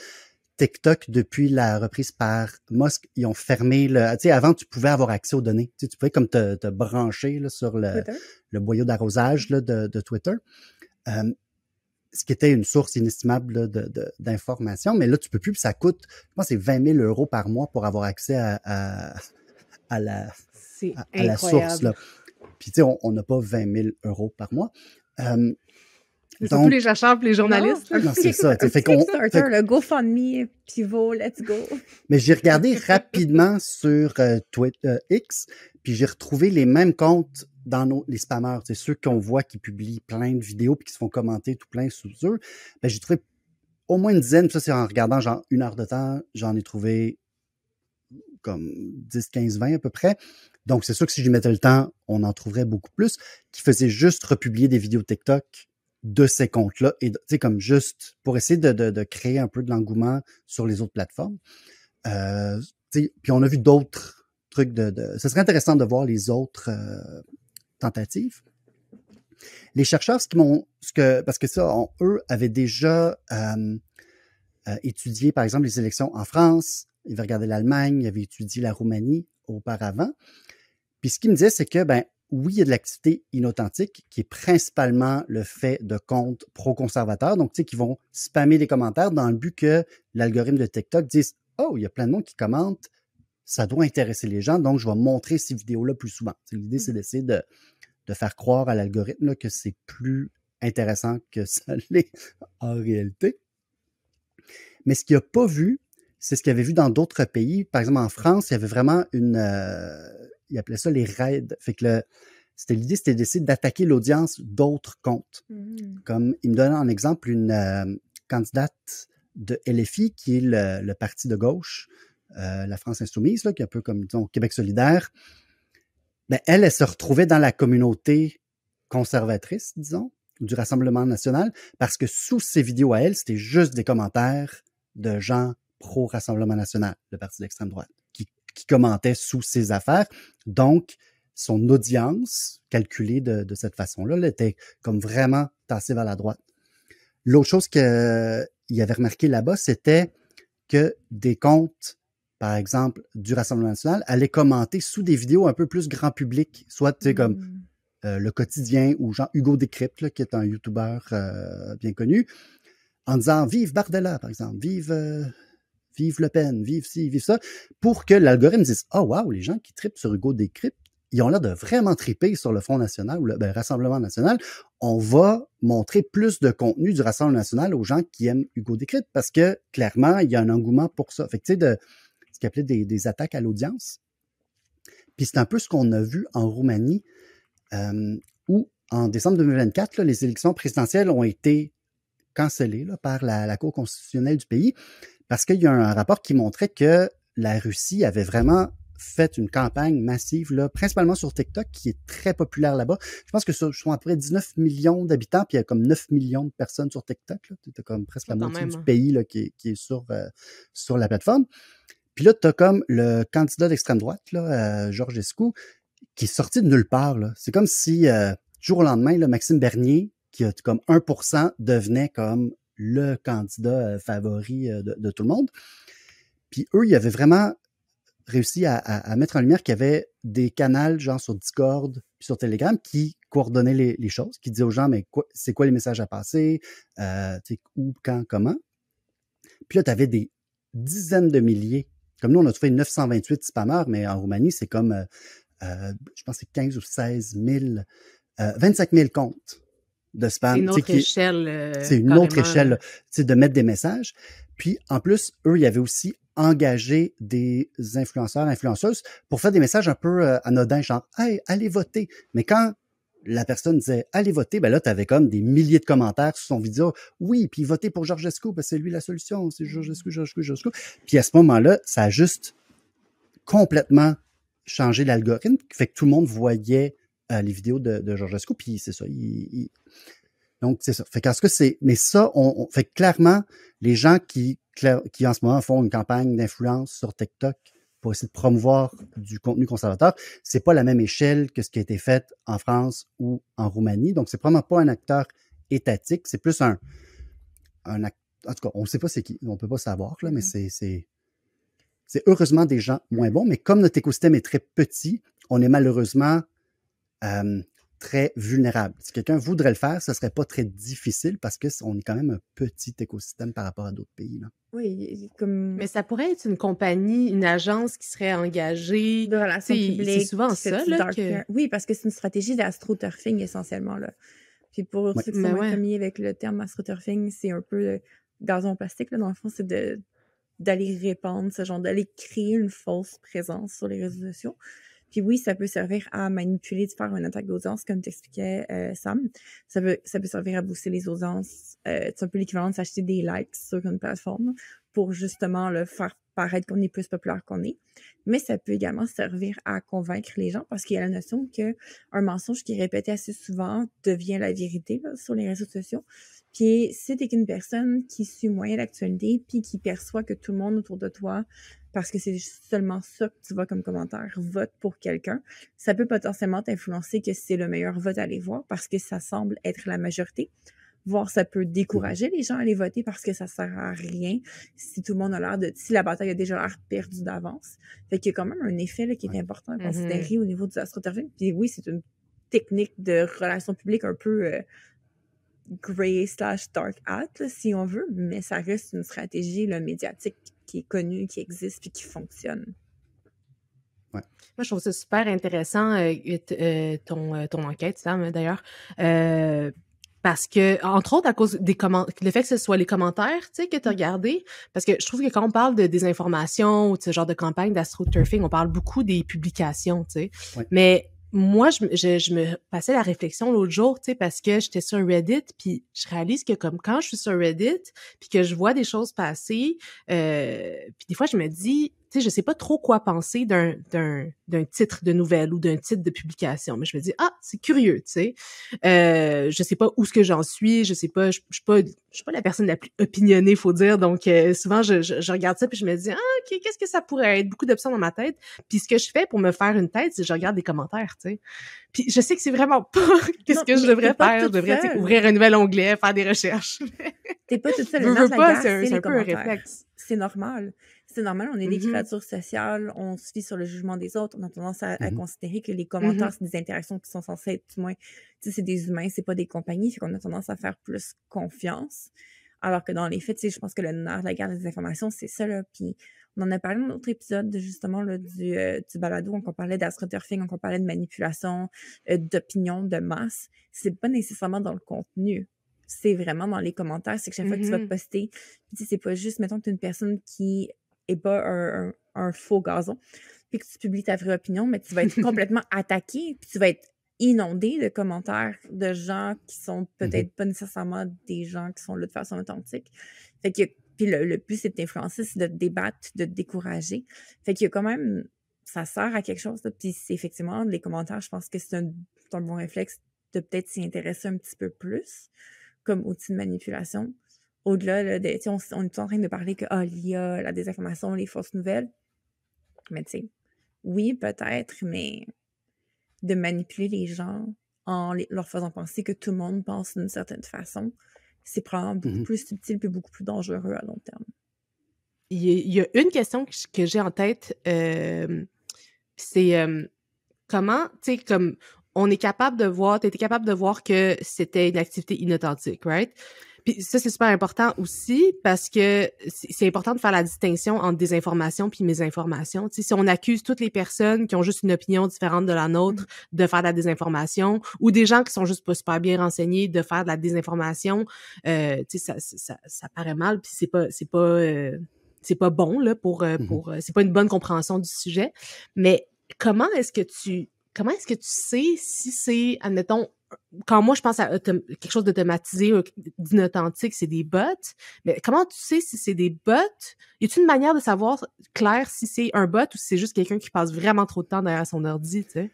Speaker 2: TikTok, depuis la reprise par Musk, ils ont fermé le... Tu sais, avant, tu pouvais avoir accès aux données. Tu pouvais comme te brancher là, sur le boyau d'arrosage là, de Twitter. Ce qui était une source inestimable là, d'informations, mais là, tu peux plus, puis ça coûte, je pense, c'est 20 000 € par mois pour avoir accès à la source. Là. Puis, tu sais, on n'a pas 20 000 € par mois.
Speaker 3: Surtout les chercheurs et les journalistes.
Speaker 2: Non, c'est ça.
Speaker 1: Fait le GoFundMe, Pivot, let's go.
Speaker 2: Mais j'ai regardé rapidement sur Twitter X, puis j'ai retrouvé les mêmes comptes dans les spammers, c'est ceux qu'on voit qui publient plein de vidéos puis qui se font commenter tout plein sous eux. Ben, j'ai trouvé au moins une dizaine, ça c'est en regardant genre 1 heure de temps, j'en ai trouvé comme 10, 15, 20 à peu près, Donc, c'est sûr que si j'y mettais le temps, on en trouverait beaucoup plus, qui faisaient juste republier des vidéos TikTok de ces comptes-là, et tu sais, comme juste pour essayer de créer un peu de l'engouement sur les autres plateformes. Puis on a vu d'autres trucs ce serait intéressant de voir les autres tentatives. Les chercheurs, parce que ça, eux avaient déjà étudié, par exemple, les élections en France, ils avaient regardé l'Allemagne, ils avaient étudié la Roumanie auparavant. Puis ce qu'ils me disaient, c'est que, oui, il y a de l'activité inauthentique qui est principalement le fait de comptes pro-conservateurs, donc, tu sais, qui vont spammer des commentaires dans le but que l'algorithme de TikTok dise « Oh, il y a plein de monde qui commente, ça doit intéresser les gens, donc je vais montrer ces vidéos-là plus souvent. » L'idée, c'est d'essayer de faire croire à l'algorithme là, que c'est plus intéressant que ça l'est en réalité. Mais ce qu'il n'a pas vu, c'est ce qu'il avait vu dans d'autres pays. Par exemple, en France, il y avait vraiment il appelait ça les raids. Fait que l'idée, c'était d'essayer d'attaquer l'audience d'autres comptes. Comme il me donnait en exemple une candidate de LFI, qui est le parti de gauche, la France Insoumise, là, qui est un peu comme, disons, Québec solidaire. Elle se retrouvait dans la communauté conservatrice, disons, du Rassemblement national, parce que sous ses vidéos à elle, c'était juste des commentaires de gens pro-Rassemblement national, le parti d'extrême droite, qui commentaient sous ses affaires. Donc, son audience, calculée de cette façon-là, là, était comme vraiment tassée vers la droite. L'autre chose qu'il avait remarqué là-bas, c'était que des comptes, par exemple, du Rassemblement national, allaient commenter sous des vidéos un peu plus grand public, soit, tu sais, comme Le Quotidien ou Jean-Hugo Décrypte, là, qui est un YouTuber bien connu, en disant « Vive Bardella », par exemple, « Vive Le Pen, vive ci, vive ça », pour que l'algorithme dise « Oh, wow, les gens qui trippent sur Hugo Décrypte, ils ont l'air de vraiment tripper sur le Front national ou le Rassemblement national. On va montrer plus de contenu du Rassemblement national aux gens qui aiment Hugo Décrypte parce que, clairement, il y a un engouement pour ça. » Fait que, tu sais, ce qu'il appelait des attaques à l'audience. Puis c'est un peu ce qu'on a vu en Roumanie, où, en décembre 2024, là, les élections présidentielles ont été cancellées là, par la Cour constitutionnelle du pays parce qu'il y a un rapport qui montrait que la Russie avait vraiment fait une campagne massive, là, principalement sur TikTok, qui est très populaire là-bas. Je pense que ce sont à peu près 19 millions d'habitants, puis il y a comme 9 millions de personnes sur TikTok. C'est comme presque la moitié du pays là, qui est sur la plateforme. Puis là, tu as comme le candidat d'extrême droite, là, Georgescu, qui est sorti de nulle part. Là. C'est comme si, du jour au lendemain, là, Maxime Bernier, qui a comme 1%, devenait comme le candidat favori de tout le monde. Puis eux, ils avaient vraiment réussi à mettre en lumière qu'il y avait des canaux, genre sur Discord, puis sur Telegram, qui coordonnaient les choses, qui disaient aux gens, mais c'est quoi les messages à passer, où, quand, comment. Puis là, tu avais des dizaines de milliers. Comme nous, on a trouvé 928 spammers, mais en Roumanie, c'est comme, je pense que c'est 15 ou 16 000, 25 000 comptes de spam.
Speaker 3: C'est une autre échelle.
Speaker 2: C'est une autre échelle de mettre des messages. Puis, en plus, eux, ils avaient aussi engagé des influenceurs, influenceuses pour faire des messages un peu anodins, genre « Hey, allez voter ». Mais quand la personne disait « Allez voter », ben là, tu avais comme des milliers de commentaires sur son vidéo. « Oui, puis votez pour Georgescu, parce que c'est lui la solution, c'est Georgescu. » Puis à ce moment-là, ça a juste complètement changé l'algorithme, qui fait que tout le monde voyait les vidéos de Georgescu, puis c'est ça. Donc, c'est ça. Fait qu'en ce cas, mais ça, on fait clairement, les gens qui en ce moment font une campagne d'influence sur TikTok pour essayer de promouvoir du contenu conservateur, c'est pas la même échelle que ce qui a été fait en France ou en Roumanie. Donc, c'est probablement pas un acteur étatique, c'est plus un acteur. En tout cas, on ne sait pas c'est qui, on peut pas savoir, là, mais c'est heureusement des gens moins bons, mais comme notre écosystème est très petit, on est malheureusement très vulnérable. Si quelqu'un voudrait le faire, ça serait pas très difficile parce qu'on est quand même un petit écosystème par rapport à d'autres pays. Là.
Speaker 1: Oui,
Speaker 3: Mais ça pourrait être une compagnie, une agence qui serait engagée.
Speaker 1: De relations publiques.
Speaker 3: C'est souvent ça, là.
Speaker 1: Oui, parce que c'est une stratégie d'astroturfing, essentiellement, là. Puis pour ceux qui sont moins familiers avec le terme astroturfing, c'est un peu le gazon plastique, là. Dans le fond, c'est d'aller répandre ce genre, d'aller créer une fausse présence sur les réseaux sociaux. Puis oui, ça peut servir à manipuler, de faire une attaque d'audience, comme t'expliquais, Sam. Ça peut servir à booster les audiences. C'est un peu l'équivalent de s'acheter des likes sur une plateforme pour justement faire paraître qu'on est plus populaire qu'on est. Mais ça peut également servir à convaincre les gens parce qu'il y a la notion qu'un mensonge qui est répété assez souvent devient la vérité là, sur les réseaux sociaux. Puis si t'es qu'une personne qui suit moyen l'actualité puis qui perçoit que tout le monde autour de toi, parce que c'est seulement ça que tu vois comme commentaire, vote pour quelqu'un, ça peut potentiellement t'influencer que c'est le meilleur vote à aller voir parce que ça semble être la majorité. Voire ça peut décourager les gens à aller voter parce que ça sert à rien si tout le monde a l'air de... si la bataille a déjà l'air perdue d'avance. Fait qu'il y a quand même un effet là, qui est important à considérer au niveau du astroturfing. Puis oui, c'est une technique de relations publiques un peu grey/dark hat, là, si on veut, mais ça reste une stratégie là, médiatique qui est connue, qui existe puis qui fonctionne.
Speaker 3: Moi, je trouve ça super intéressant, ton enquête, Sam, d'ailleurs. Parce que, entre autres, à cause des le fait que ce soit les commentaires, tu sais, que tu as regardé, parce que je trouve que quand on parle de désinformation ou de ce genre de campagne d'astroturfing, on parle beaucoup des publications, tu sais.
Speaker 2: Ouais.
Speaker 3: Mais moi, je me passais la réflexion l'autre jour, tu sais, parce que j'étais sur Reddit, puis je réalise que comme quand je suis sur Reddit, puis que je vois des choses passer, puis des fois, je me dis, tu sais, je sais pas trop quoi penser d'un titre de nouvelle ou d'un titre de publication, mais je me dis, ah, c'est curieux, tu sais. Je sais pas où ce que j'en suis, je sais pas, je suis pas la personne la plus opinionnée, faut dire, donc souvent, je regarde ça puis je me dis, ah, ok, qu'est-ce que ça pourrait être? Beaucoup d'options dans ma tête. Puis ce que je fais pour me faire une tête, c'est que je regarde les commentaires, tu sais. Puis je sais que c'est vraiment pas qu'est-ce que je devrais faire. Je devrais ouvrir un nouvel onglet, faire des recherches.
Speaker 1: T'es pas toute seule.
Speaker 3: Veux pas, c'est un peu un réflexe.
Speaker 1: C'est normal. C'est normal, on est des créatures sociales, on se fie sur le jugement des autres, on a tendance à considérer que les commentaires, c'est des interactions qui sont censées être, du moins, tu sais, c'est des humains, c'est pas des compagnies, fait qu'on a tendance à faire plus confiance. Alors que dans les faits, tu sais, je pense que le nerf de la guerre des informations, c'est ça, là. Puis on en a parlé dans notre épisode, justement, là, du balado, on parlait d'astroturfing, on parlait de manipulation, d'opinion, de masse. C'est pas nécessairement dans le contenu. C'est vraiment dans les commentaires. C'est que chaque fois que tu vas poster, tu sais, c'est pas juste, mettons que tu es une personne qui est pas un faux gazon, puis que tu publies ta vraie opinion, mais tu vas être complètement attaqué, puis tu vas être inondé de commentaires de gens qui sont peut-être pas nécessairement des gens qui sont là de façon authentique. Fait que, puis le but, c'est de t'influencer, c'est de te débattre, de te décourager. Fait qu'il y a quand même, ça sert à quelque chose, là. Puis c'est effectivement, les commentaires, je pense que c'est un bon réflexe de peut-être s'y intéresser un petit peu plus comme outil de manipulation. Au-delà, là, on est en train de parler que l'IA, la désinformation, les fausses nouvelles. Mais tu sais, oui, peut-être, mais de manipuler les gens en leur faisant penser que tout le monde pense d'une certaine façon, c'est probablement beaucoup plus subtil et beaucoup plus dangereux à long terme.
Speaker 3: Il y a une question que j'ai en tête, c'est comment, tu sais, comme on est capable de voir, t'étais capable de voir que c'était une activité inauthentique, right? Puis ça, c'est super important aussi parce que c'est important de faire la distinction entre désinformation puis mésinformation. Tu sais, si on accuse toutes les personnes qui ont juste une opinion différente de la nôtre de faire de la désinformation ou des gens qui sont juste pas super bien renseignés de faire de la désinformation, tu sais, ça paraît mal puis c'est pas bon là pour c'est pas une bonne compréhension du sujet. Mais comment est-ce que tu sais si c'est, admettons, quand moi je pense à quelque chose d'automatisé, d'inauthentique, c'est des bots, mais comment tu sais si c'est des bots? Y a-t-il une manière de savoir clair si c'est un bot ou si c'est juste quelqu'un qui passe vraiment trop de temps derrière son ordi, tu sais?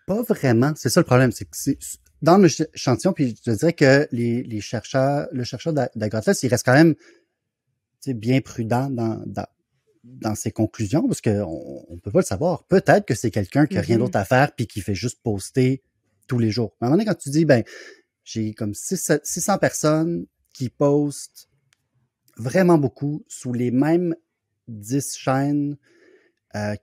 Speaker 2: Pas vraiment. C'est ça le problème, c'est que c'est dans l'échantillon, puis je te dirais que le chercheur d'Agrothos, il reste quand même bien prudent dans ses conclusions, parce qu'on peut pas le savoir. Peut-être que c'est quelqu'un qui a rien d'autre à faire puis qui fait juste poster tous les jours. Mais à un moment donné, quand tu dis, j'ai comme 600 personnes qui postent vraiment beaucoup sous les mêmes 10 chaînes,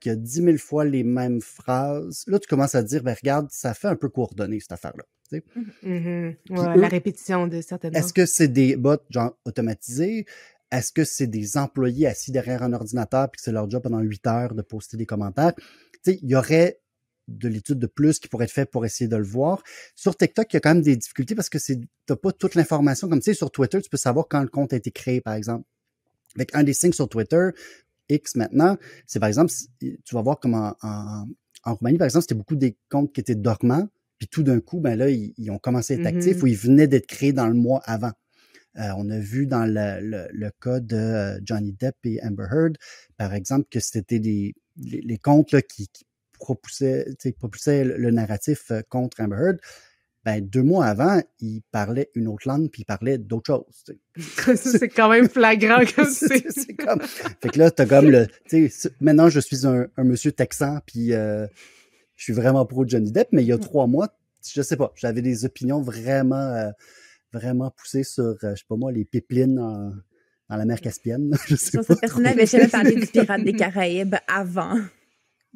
Speaker 2: qui a 10 000 fois les mêmes phrases, là, tu commences à dire, regarde, ça fait un peu coordonné, cette affaire-là. Tu sais.
Speaker 3: Ouais, la répétition de certaines.
Speaker 2: Est-ce que c'est des bots, genre, automatisés? Est-ce que c'est des employés assis derrière un ordinateur puis que c'est leur job pendant 8 heures de poster des commentaires? Tu sais, il y aurait de l'étude de plus qui pourrait être faite pour essayer de le voir. Sur TikTok, il y a quand même des difficultés parce que t'as pas toute l'information. Comme tu sais, sur Twitter, tu peux savoir quand le compte a été créé, par exemple. Avec un des signes sur Twitter, X maintenant, c'est par exemple, tu vas voir comme en Roumanie, par exemple, c'était beaucoup des comptes qui étaient dormants, puis tout d'un coup, là, ils ont commencé à être actifs ou ils venaient d'être créés dans le mois avant. On a vu dans le cas de Johnny Depp et Amber Heard, par exemple, que c'était les comptes là, qui propulsaient le narratif contre Amber Heard. Ben, 2 mois avant, il parlait une autre langue, puis il parlait d'autre chose.
Speaker 3: C'est quand même flagrant comme
Speaker 2: c'est comme... Fait que là, t'as comme maintenant, je suis un monsieur texan, puis je suis vraiment pro Johnny Depp, mais il y a 3 mois, je sais pas, j'avais des opinions vraiment poussées sur, je sais pas moi, les pipelines dans la mer Caspienne. Je sais pas
Speaker 1: Cette personne n'avait jamais parlé du Pirate des Caraïbes avant.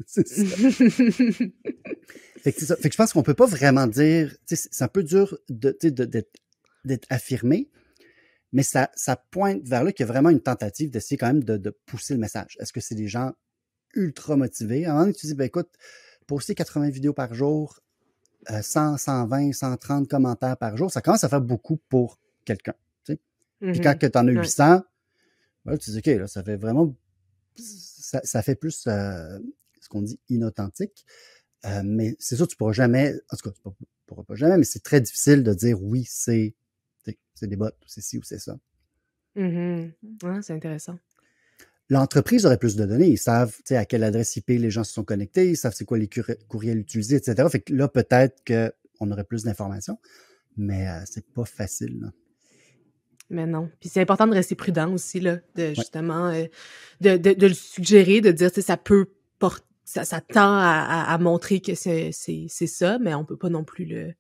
Speaker 2: C'est ça. Fait que je pense qu'on peut pas vraiment dire, c'est un peu dur d'être affirmé, mais ça pointe vers là qu'il y a vraiment une tentative d'essayer quand même de pousser le message. Est-ce que c'est des gens ultra motivés? À un moment donné, tu dis, ben écoute, poster 80 vidéos par jour, 100, 120, 130 commentaires par jour, ça commence à faire beaucoup pour quelqu'un. Puis quand tu en as 800, ouais, tu dis, OK, là, ça fait vraiment... Ça fait plus ce qu'on dit inauthentique. Mais c'est sûr, tu pourras jamais... En tout cas, tu pourras pas jamais, mais c'est très difficile de dire oui, c'est des bots, c'est ci ou c'est ça.
Speaker 3: Ah, c'est intéressant.
Speaker 2: L'entreprise aurait plus de données. Ils savent à quelle adresse IP les gens se sont connectés, ils savent c'est quoi les courriels utilisés, etc. Fait que là, peut-être qu'on aurait plus d'informations, mais c'est pas facile. Là.
Speaker 3: Mais non. Puis c'est important de rester prudent aussi, là, de justement de le suggérer, de dire, ça peut porter, ça tend à montrer que c'est ça, mais on peut pas non plus le...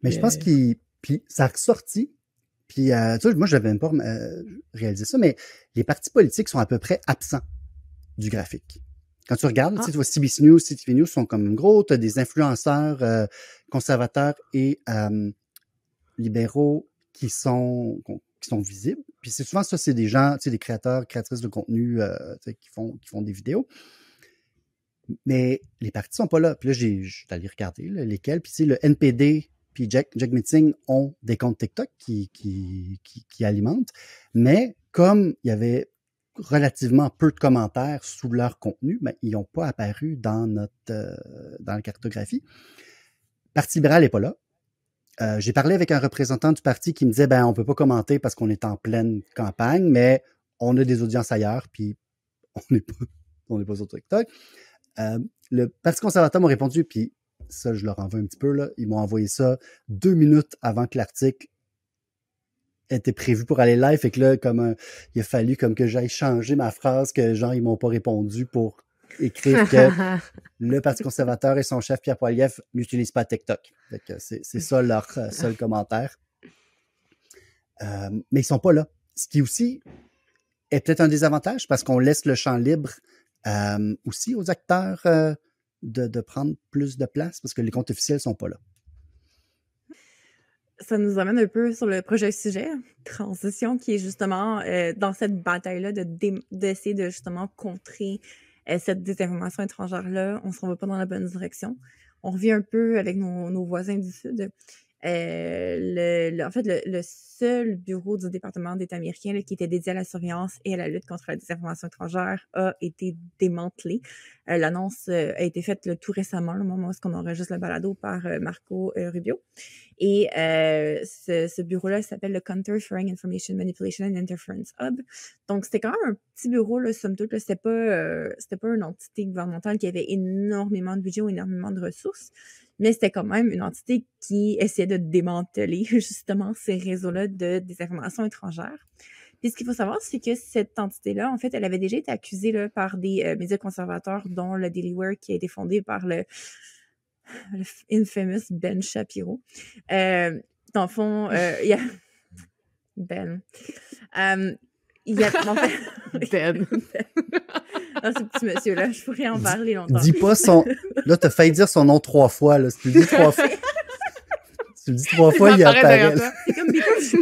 Speaker 2: Mais je pense puis ça a ressorti. Puis, tu sais, moi, je n'avais même pas réalisé ça, mais les partis politiques sont à peu près absents du graphique. Quand tu regardes, tu vois CBC News, CTV News sont comme gros, tu as des influenceurs conservateurs et libéraux qui sont visibles. Puis c'est souvent ça, c'est des gens, des créateurs, créatrices de contenu qui font des vidéos. Mais les partis sont pas là. Puis là, je suis allé regarder lesquels. Puis le NPD puis Jack Meeting ont des comptes TikTok qui alimentent. Mais comme il y avait relativement peu de commentaires sous leur contenu, ben, ils n'ont pas apparu dans la cartographie. Parti libéral n'est pas là. J'ai parlé avec un représentant du parti qui me disait on peut pas commenter parce qu'on est en pleine campagne, mais on a des audiences ailleurs, puis on n'est pas sur TikTok. Le Parti conservateur m'a répondu, puis ça, je leur en veux un petit peu, là. Ils m'ont envoyé ça 2 minutes avant que l'article était prévu pour aller live. Fait que là, il a fallu que j'aille changer ma phrase, que genre, ils m'ont pas répondu pour écrire que le Parti conservateur et son chef Pierre Poilievre n'utilisent pas TikTok. Fait que c'est ça leur seul commentaire. Mais ils sont pas là. Ce qui aussi est peut-être un désavantage parce qu'on laisse le champ libre aussi aux acteurs de prendre plus de place parce que les comptes officiels sont pas là.
Speaker 1: Ça nous amène un peu sur le projet sujet, transition, qui est justement dans cette bataille-là d'essayer de justement contrer cette désinformation étrangère-là. On ne s'en va pas dans la bonne direction. On revient un peu avec nos voisins du Sud. En fait, le seul bureau du département d'État américain qui était dédié à la surveillance et à la lutte contre la désinformation étrangère a été démantelé. L'annonce a été faite tout récemment, au moment où on enregistre le balado, par Marco Rubio. Et ce bureau-là s'appelle le Counter Foreign Information Manipulation and Interference Hub. Donc, c'était quand même un petit bureau, là, somme toute. C'était pas une entité gouvernementale qui avait énormément de budget ou énormément de ressources, mais c'était quand même une entité qui essayait de démanteler justement ces réseaux-là de désinformation étrangère. Puis ce qu'il faut savoir, c'est que cette entité-là, en fait, elle avait déjà été accusée là, par des médias conservateurs, dont le Daily Wire, qui a été fondé par le infamous Ben Shapiro. Dans le fond, il y a... Ben. Il y a... En fait...
Speaker 3: Ben.
Speaker 1: Non, ce petit monsieur-là, je pourrais en parler longtemps.
Speaker 2: Dis pas son... Là, t'as failli dire son nom 3 fois, là. Si tu le dis 3 fois... si tu le dis 3 fois, il apparaît.
Speaker 1: C'est comme Beatles.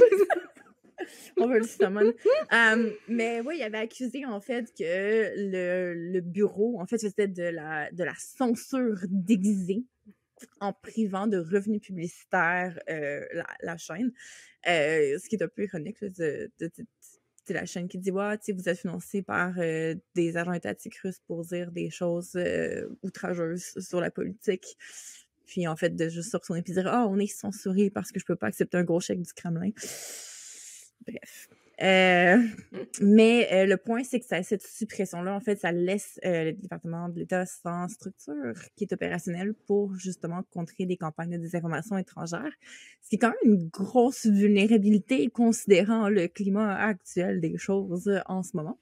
Speaker 1: On veut le summon. Mais oui, il avait accusé, en fait, que le bureau, en fait, faisait de la censure déguisée en privant de revenus publicitaires la chaîne. Ce qui est un peu ironique, là, c'est la chaîne qui dit vous êtes financé par des agents étatiques russes pour dire des choses outrageuses sur la politique. Puis en fait, de juste se retourner et dire on est censuré parce que je peux pas accepter un gros chèque du Kremlin. Bref. Mais le point, c'est que cette suppression-là, en fait, ça laisse le département de l'État sans structure qui est opérationnelle pour justement contrer des campagnes de désinformation étrangère, ce qui est quand même une grosse vulnérabilité considérant le climat actuel des choses en ce moment.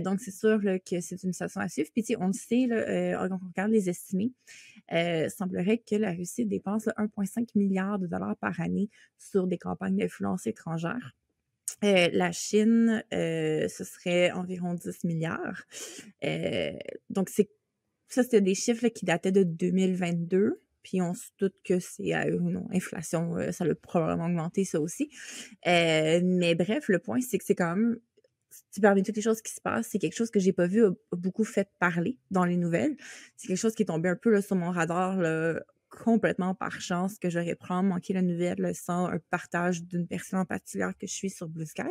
Speaker 1: Donc, c'est sûr là, que c'est une situation à suivre. Puis, on le sait, là, quand on regarde les estimés, semblerait que la Russie dépense 1,5 milliard de dollars par année sur des campagnes d'influence étrangère. La Chine, ce serait environ 10 milliards. Donc, c'était des chiffres là, qui dataient de 2022. Puis on se doute que c'est une inflation, ça a probablement augmenté ça aussi. Mais bref, le point, c'est que c'est quand même, parmi toutes les choses qui se passent, c'est quelque chose que j'ai pas vu beaucoup fait parler dans les nouvelles. C'est quelque chose qui est tombé un peu là, sur mon radar là, complètement par chance, que j'aurais probablement manqué la nouvelle là, sans un partage d'une personne en particulier que je suis sur Blue Sky.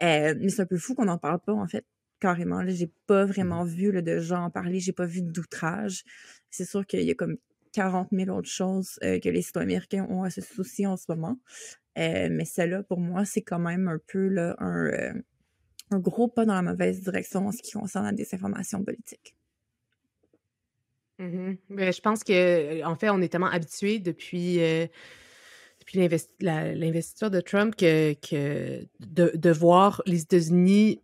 Speaker 1: Mais c'est un peu fou qu'on n'en parle pas, en fait, carrément. Là, j'ai pas vraiment vu là, de gens en parler, j'ai pas vu d'outrage. C'est sûr qu'il y a comme 40 000 autres choses que les citoyens américains ont à se soucier en ce moment. Mais celle-là, pour moi, c'est quand même un peu là, un gros pas dans la mauvaise direction en ce qui concerne la désinformation politique.
Speaker 3: Mais je pense que, en fait, on est tellement habitués depuis l'investiture de Trump que de voir les États-Unis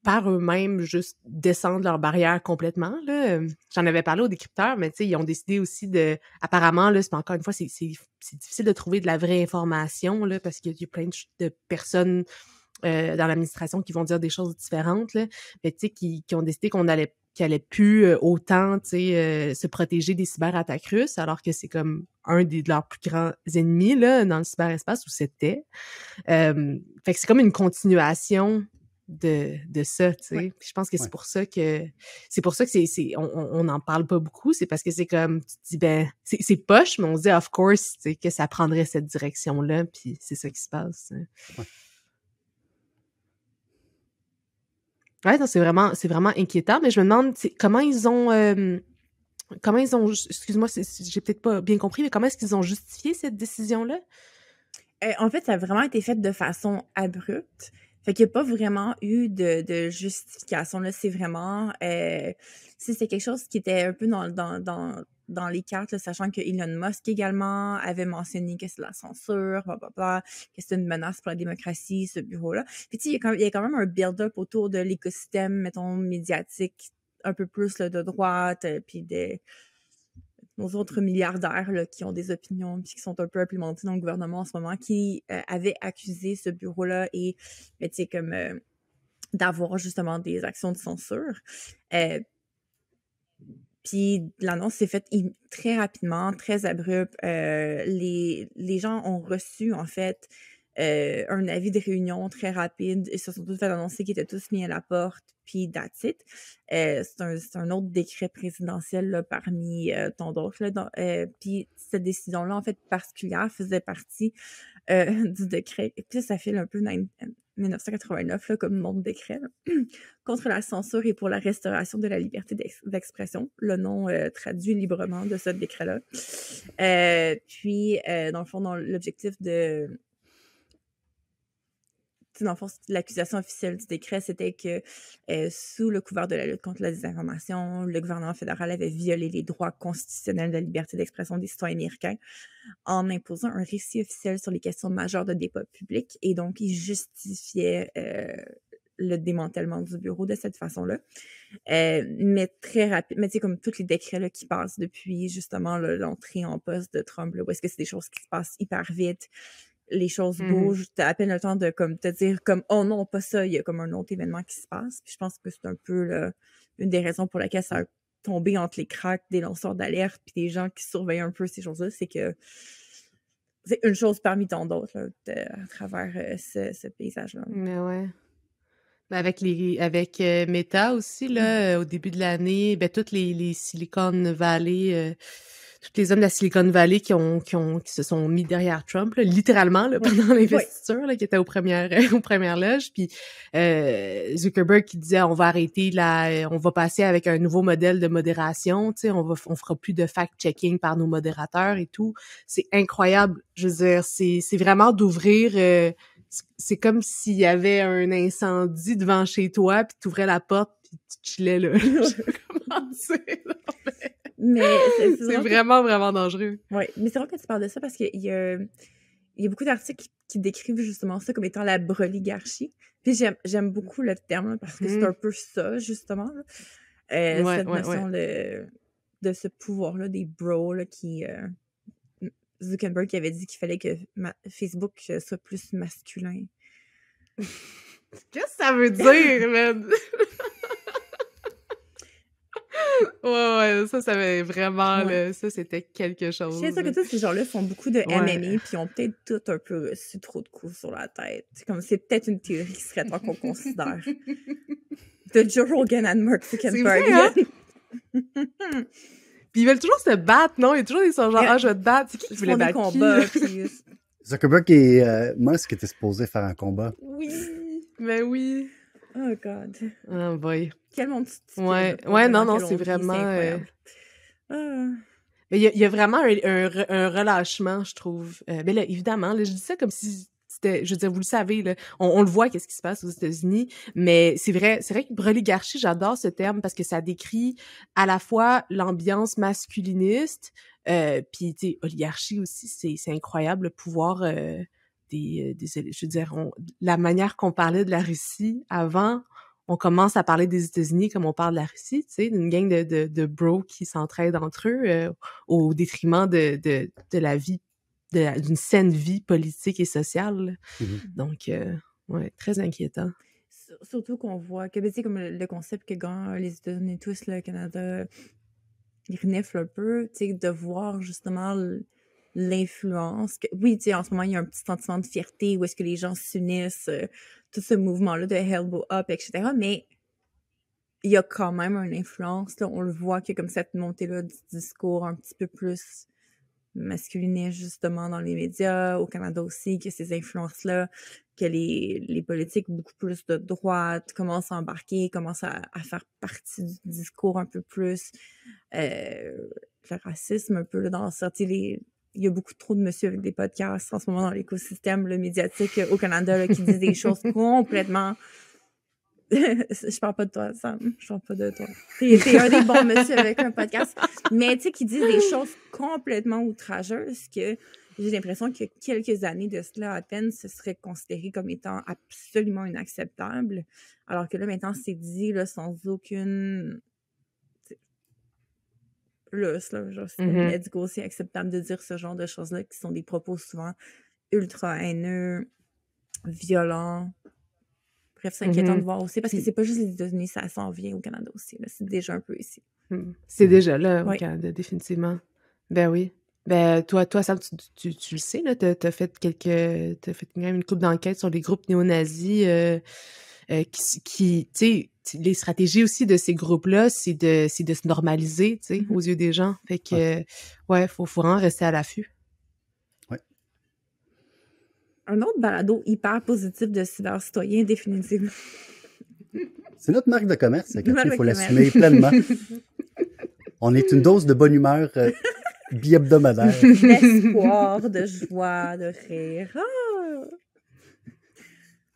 Speaker 3: par eux-mêmes juste descendre leurs barrières complètement. Là. J'en avais parlé aux décrypteurs, mais ils ont décidé aussi de... Apparemment, là, c'est encore une fois, c'est difficile de trouver de la vraie information là, parce qu'il y a plein de personnes dans l'administration qui vont dire des choses différentes, là, mais qui ont décidé qu'on allait plus autant se protéger des cyberattaques russes, alors que c'est comme un de leurs plus grands ennemis là, dans le cyberespace, où c'était. Fait que c'est comme une continuation de ça, tu sais.
Speaker 1: Ouais.
Speaker 3: Je pense que c'est pour ça que on n'en parle pas beaucoup, c'est parce que c'est comme, tu te dis, ben, c'est poche, mais on se dit, of course, tu sais, que ça prendrait cette direction-là, puis c'est ça qui se passe. Ouais, non, c'est vraiment inquiétant, mais je me demande comment ils ont, excuse-moi, j'ai peut-être pas bien compris, mais comment est-ce qu'ils ont justifié cette décision-là?
Speaker 1: En fait, ça a vraiment été fait de façon abrupte. Fait qu'il n'y a pas vraiment eu de justification. Là, c'est vraiment... c'est quelque chose qui était un peu dans les cartes, là, sachant que Elon Musk également avait mentionné que c'est la censure, que c'est une menace pour la démocratie, ce bureau-là. Puis tu sais, il y a quand même un build-up autour de l'écosystème, mettons, médiatique, un peu plus là, de droite, puis nos autres milliardaires là, qui ont des opinions puis qui sont un peu implémentés dans le gouvernement en ce moment, qui avaient accusé ce bureau-là et comme d'avoir justement des actions de censure. Puis l'annonce s'est faite très rapidement, très abrupte. Les gens ont reçu, en fait, un avis de réunion très rapide. Ils se sont tous fait annoncer qu'ils étaient tous mis à la porte, puis that's it. C'est un autre décret présidentiel là, parmi tant d'autres. Puis cette décision-là, en fait, particulière, faisait partie du décret. Et puis ça fait un peu 1989 là, comme nom de décret là, contre la censure et pour la restauration de la liberté d'expression, le nom traduit librement de ce décret-là. Puis, dans le fond, dans l'objectif de... Dans le fond, l'accusation officielle du décret, c'était que sous le couvert de la lutte contre la désinformation, le gouvernement fédéral avait violé les droits constitutionnels de la liberté d'expression des citoyens américains en imposant un récit officiel sur les questions majeures de débat public. Et donc, il justifiait le démantèlement du bureau de cette façon-là. Mais très rapide, mais tu sais, comme tous les décrets là, qui passent depuis justement l'entrée en poste de Trump, là, où est-ce que c'est des choses qui se passent hyper vite, les choses bougent, t'as à peine le temps de comme te dire comme oh non, pas ça, il y a comme un autre événement qui se passe. Puis je pense que c'est un peu là, une des raisons pour laquelle ça a tombé entre les cracks des lanceurs d'alerte puis des gens qui surveillent un peu ces choses-là, c'est que c'est une chose parmi tant d'autres là, à travers ce paysage-là.
Speaker 3: Mais ouais. Avec Meta aussi, là, au début de l'année, ben, toutes les Silicon Valley, tous les hommes de la Silicon Valley qui se sont mis derrière Trump, là, littéralement, là, pendant l'investiture, là, qui était aux premières loges. Puis Zuckerberg qui disait on va arrêter on va passer avec un nouveau modèle de modération, tu sais, on fera plus de fact-checking par nos modérateurs et tout. C'est incroyable. Je veux dire, c'est vraiment d'ouvrir c'est comme s'il y avait un incendie devant chez toi, puis tu ouvrais la porte, puis tu chillais là. Je sais pas comment dire, là,
Speaker 1: Mais
Speaker 3: c'est vraiment, vraiment dangereux.
Speaker 1: Oui, mais c'est vrai que tu parles de ça parce qu'il y a beaucoup d'articles qui décrivent justement ça comme étant la broligarchie. Puis j'aime beaucoup le terme là, parce que c'est un peu ça, justement. Là. Cette notion de ce pouvoir-là, des bros là, qui... Zuckerberg qui avait dit qu'il fallait que Facebook soit plus masculin.
Speaker 3: Qu'est-ce que ça veut dire, man? Ouais, ça avait vraiment... ça, c'était quelque chose.
Speaker 1: Je sais que tous ces gens-là font beaucoup de MMA puis ont peut-être tout un peu reçu trop de coups sur la tête. C'est peut-être une théorie qui serait temps qu'on considère. De Joe Rogan and Mark Zuckerberg.
Speaker 3: C'est vrai, hein? Puis ils veulent toujours se battre, non? Il y a toujours des gens genre, je vais te battre. C'est qui voulait battre qui?
Speaker 2: Zuckerberg et Musk étaient supposés faire un combat.
Speaker 1: Oui!
Speaker 3: Ben oui.
Speaker 1: Oh God.
Speaker 3: Oh boy.
Speaker 1: Quel monde stupide.
Speaker 3: Ouais, non, c'est vraiment... Mais il y a vraiment un relâchement, je trouve. Mais là, évidemment, là, je dis ça comme si... je veux dire, vous le savez, là, on le voit, qu'est-ce qui se passe aux États-Unis, mais c'est vrai que broligarchie, j'adore ce terme parce que ça décrit à la fois l'ambiance masculiniste, puis tu sais, oligarchie aussi, c'est incroyable le pouvoir je veux dire, la manière qu'on parlait de la Russie avant, on commence à parler des États-Unis comme on parle de la Russie, tu sais, d'une gang de bros qui s'entraident entre eux au détriment de la vie, d'une saine vie politique et sociale. Donc, très inquiétant.
Speaker 1: Surtout qu'on voit que, tu sais, comme le concept que les États-Unis tous, le Canada, ils reniflent un peu, tu sais, de voir justement l'influence. Oui, tu sais, en ce moment, il y a un petit sentiment de fierté où est-ce que les gens s'unissent, tout ce mouvement-là de Elbow Up, etc. Mais il y a quand même une influence, là. On le voit qu'il y a comme cette montée-là du discours un petit peu plus masculiniste, justement, dans les médias, au Canada aussi, que ces influences-là, que les politiques beaucoup plus de droite commencent à embarquer, commencent à faire partie du discours un peu plus, le racisme un peu, là, dans ça, tu sais, il y a beaucoup trop de monsieur avec des podcasts en ce moment dans l'écosystème médiatique au Canada là, qui disent des choses complètement... Je parle pas de toi, Sam. Je parle pas de toi. T'es un des bons monsieur avec un podcast. Mais tu sais, qui disent des choses complètement outrageuses que j'ai l'impression qu'il y a quelques années de cela à peine, ce serait considéré comme étant absolument inacceptable. Alors que là, maintenant, c'est dit là, sans aucune... plus, là, genre, c'est aussi acceptable de dire ce genre de choses-là, qui sont des propos souvent ultra haineux, violents. Bref, c'est inquiétant de voir aussi, parce que c'est pas juste les États-Unis, ça s'en vient au Canada aussi, là. C'est déjà un peu ici.
Speaker 3: C'est déjà là, au Canada, définitivement. Ben oui. Ben, toi, Sam, tu le sais, là, t'as fait quand même une couple d'enquêtes sur les groupes néo-nazis, qui, tu sais, les stratégies aussi de ces groupes-là, c'est de se normaliser, tu sais, aux yeux des gens. Fait que, faut vraiment rester à l'affût.
Speaker 2: Ouais.
Speaker 1: Un autre balado hyper positif de cyber-citoyen, définitivement.
Speaker 2: C'est notre marque de commerce, il faut l'assumer pleinement. On est une dose de bonne humeur bi-hebdomadaire.
Speaker 1: D'espoir, de joie, de rire. Ah!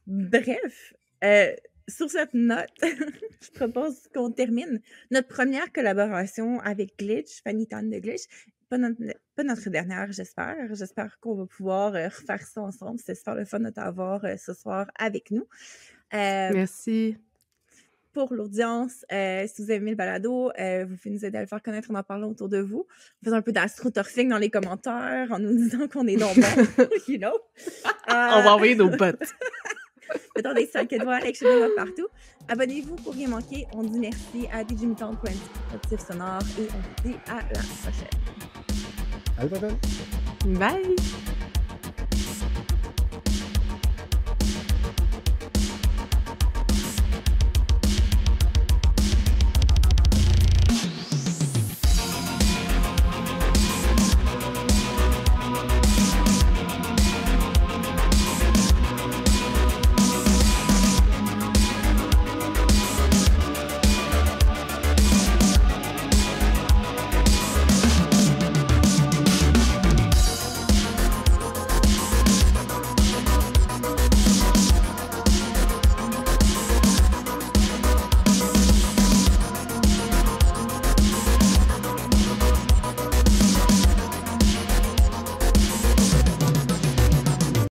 Speaker 1: Bref, sur cette note, je propose qu'on termine notre première collaboration avec Glitch, Fanny Tan de Glitch. Pas notre dernière, j'espère. J'espère qu'on va pouvoir refaire ça ensemble. C'était super le fun de t'avoir ce soir avec nous.
Speaker 3: Merci.
Speaker 1: Pour l'audience, si vous aimez le balado, vous pouvez nous aider à le faire connaître en en parlant autour de vous. Faites un peu d'astroturfing dans les commentaires en nous disant qu'on est donc bon, you know.
Speaker 3: On va envoyer nos potes.
Speaker 1: Mettons des 5 étoiles, écrivez-moi partout. Abonnez-vous pour rien manquer. On dit merci à DJ Mutant pour un sonore et on vous dit à la prochaine.
Speaker 2: Bye.
Speaker 3: Bye!